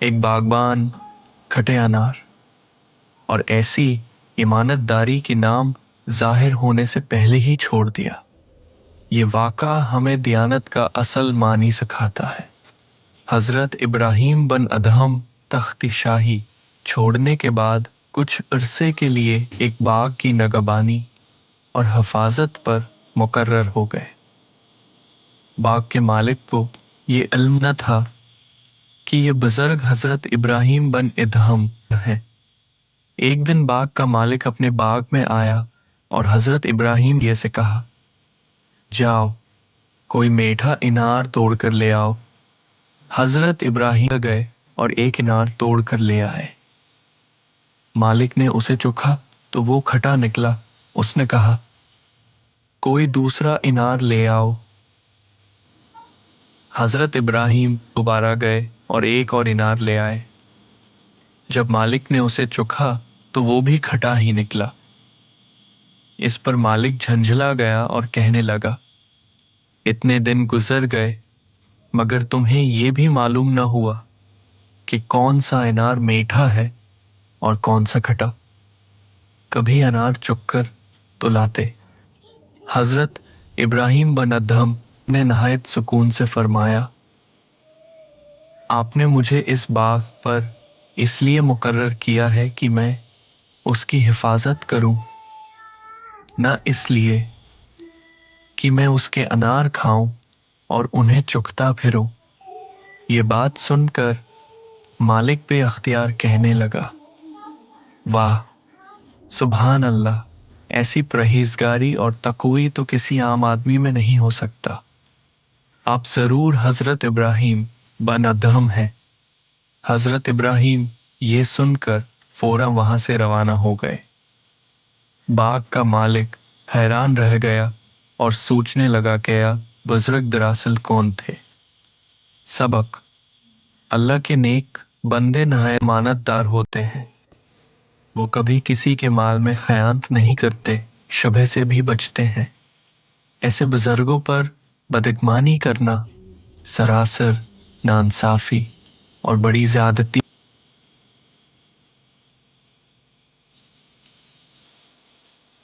एक बागबान, खटे अनार और ऐसी ईमानतदारी की नाम जाहिर होने से पहले ही छोड़ दिया। ये वाक़ा हमें दियानत का असल मानी सिखाता है। हज़रत इब्राहीम बन अदहम तख्त शाही छोड़ने के बाद कुछ अरसे के लिए एक बाग की निगहबानी और हिफाजत पर मुकर्रर हो गए। बाग के मालिक को ये इल्म न था कि ये बुजुर्ग हज़रत इब्राहीम बन अदहम हैं। एक दिन बाग का मालिक अपने बाग में आया और हज़रत इब्राहीम ये से कहा, जाओ कोई मीठा इनार तोड़ कर ले आओ। हज़रत इब्राहीम गए और एक इनार तोड़ कर ले आए। मालिक ने उसे चखा तो वो खटा निकला। उसने कहा, कोई दूसरा इनार ले आओ। हज़रत इब्राहीम दोबारा गए और एक और इनार ले आए। जब मालिक ने उसे चखा तो वो भी खटा ही निकला। इस पर मालिक झंझला गया और कहने लगा, इतने दिन गुजर गए मगर तुम्हें ये भी मालूम न हुआ कि कौन सा अनार मीठा है और कौन सा खटा। कभी अनार चुककर तो लाते। हज़रत इब्राहीम बन अदहम ने नहायत सुकून से फरमाया, आपने मुझे इस बाग पर इसलिए मुकर्रर किया है कि मैं उसकी हिफाजत करूं, न इसलिए कि मैं उसके अनार खाऊं और उन्हें चुगता फिरूं। ये बात सुनकर मालिक बेअख्तियार कहने लगा, वाह सुभान अल्लाह, ऐसी परहेजगारी और तक़वी तो किसी आम आदमी में नहीं हो सकता। आप जरूर हज़रत इब्राहीम बन अदहम हैं। हज़रत इब्राहीम ये सुनकर फौरन वहां से रवाना हो गए। बाग का मालिक हैरान रह गया और सोचने लगा कि बुजुर्ग दरअसल कौन थे। सबक: अल्लाह के नेक बंदे नहायत मानतदार होते हैं। वो कभी किसी के माल में खयानत नहीं करते, शबह से भी बचते हैं। ऐसे बुजुर्गों पर बदगुमानी करना सरासर नाइंसाफी और बड़ी ज्यादती